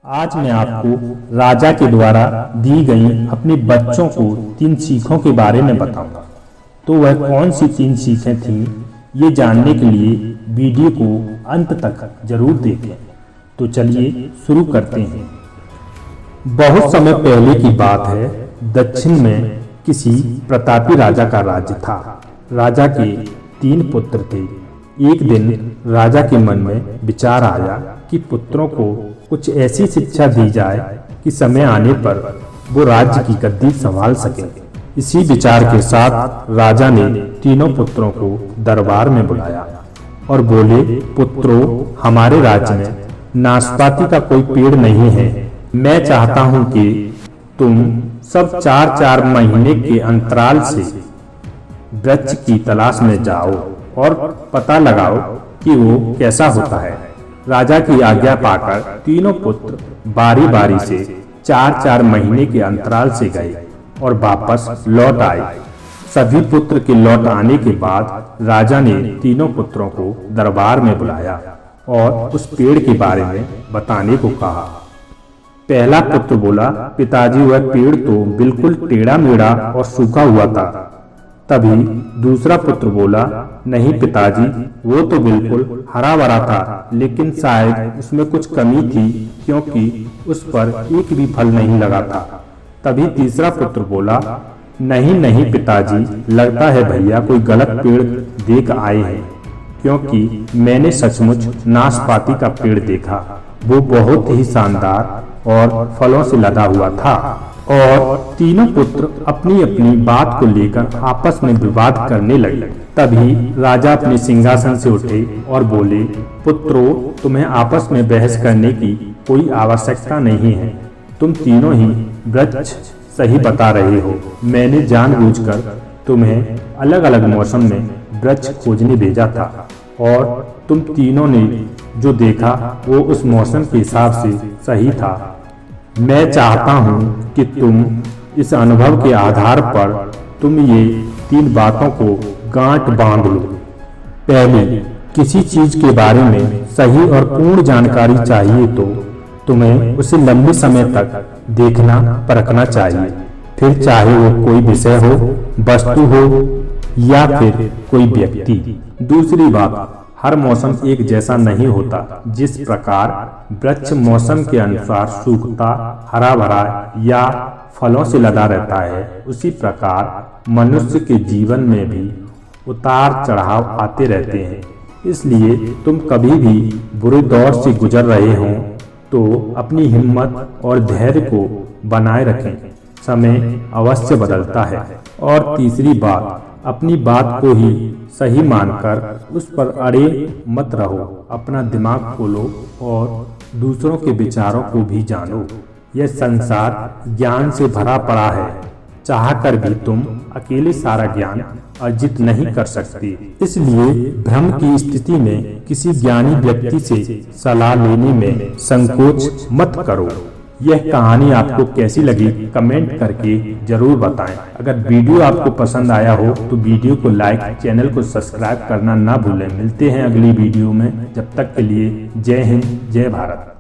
आज मैं आपको राजा के द्वारा दी गई अपने बच्चों को 3 सीखों के बारे में बताऊंगा। तो वह कौन सी 3 सीखें थीं, ये जानने के लिए वीडियो को अंत तक जरूर देखें। तो चलिए शुरू करते हैं। बहुत समय पहले की बात है, दक्षिण में किसी प्रतापी राजा का राज्य था। राजा के 3 पुत्र थे। एक दिन राजा के मन में विचार आया कि पुत्रों को कुछ ऐसी शिक्षा दी जाए कि समय आने पर वो राज्य की गद्दी संभाल सके। इसी विचार के साथ राजा ने तीनों पुत्रों को दरबार में बुलाया और बोले, पुत्रों, हमारे राज्य में नाशपाती का कोई पेड़ नहीं है। मैं चाहता हूँ कि तुम सब 4-4 महीने के अंतराल से वृक्ष की तलाश में जाओ और पता लगाओ कि वो कैसा होता है। राजा की आज्ञा पाकर तीनों पुत्र बारी बारी से 4-4 महीने के अंतराल से गए और वापस लौट आए। सभी पुत्र के लौट आने के बाद राजा ने तीनों पुत्रों को दरबार में बुलाया और उस पेड़ के बारे में बताने को कहा। पहला पुत्र बोला, पिताजी, वह पेड़ तो बिल्कुल टेढ़ा मेढ़ा और सूखा हुआ था। तभी दूसरा पुत्र बोला, नहीं पिताजी, वो तो बिल्कुल हरा भरा था, लेकिन शायद उसमें कुछ कमी थी क्योंकि उस पर एक भी फल नहीं लगा था। तभी तीसरा पुत्र बोला, नहीं पिताजी, लगता है भैया कोई गलत पेड़ देख आए हैं, क्योंकि मैंने सचमुच नाशपाती का पेड़ देखा। वो बहुत ही शानदार और फलों से लदा हुआ था। और तीनों पुत्र अपनी अपनी बात को लेकर आपस में विवाद करने लगे। तभी राजा अपने सिंहासन से उठे और बोले, पुत्रों, तुम्हें आपस में बहस करने की कोई आवश्यकता नहीं है। तुम तीनों ही वृक्ष सही बता रहे हो। मैंने जानबूझकर तुम्हें अलग अलग मौसम में वृक्ष खोजने भेजा था और तुम तीनों ने जो देखा वो उस मौसम के हिसाब से सही था। मैं चाहता हूँ कि तुम इस अनुभव के आधार पर तुम ये 3 बातों को गांठ बांध लो। पहली, किसी चीज के बारे में सही और पूर्ण जानकारी चाहिए तो तुम्हें उसे लंबे समय तक देखना परखना चाहिए, फिर चाहे वो कोई विषय हो, वस्तु हो या फिर कोई व्यक्ति। दूसरी बात, हर मौसम एक जैसा नहीं होता। जिस प्रकार वृक्ष मौसम के अनुसार सूखता, हरा भरा या फलों से लदा रहता है, उसी प्रकार मनुष्य के जीवन में भी उतार चढ़ाव आते रहते हैं। इसलिए तुम कभी भी बुरे दौर से गुजर रहे हो तो अपनी हिम्मत और धैर्य को बनाए रखें। समय अवश्य बदलता है। और तीसरी बात, अपनी बात को ही सही मानकर उस पर अड़े मत रहो। अपना दिमाग खोलो और दूसरों के विचारों को भी जानो। यह संसार ज्ञान से भरा पड़ा है। चाहकर भी तुम अकेले सारा ज्ञान अर्जित नहीं कर सकते। इसलिए भ्रम की स्थिति में किसी ज्ञानी व्यक्ति से सलाह लेने में संकोच मत करो। यह कहानी आपको कैसी लगी कमेंट करके जरूर बताएं। अगर वीडियो आपको पसंद आया हो तो वीडियो को लाइक, चैनल को सब्सक्राइब करना ना भूलें। मिलते हैं अगली वीडियो में। जब तक के लिए जय हिंद, जय भारत।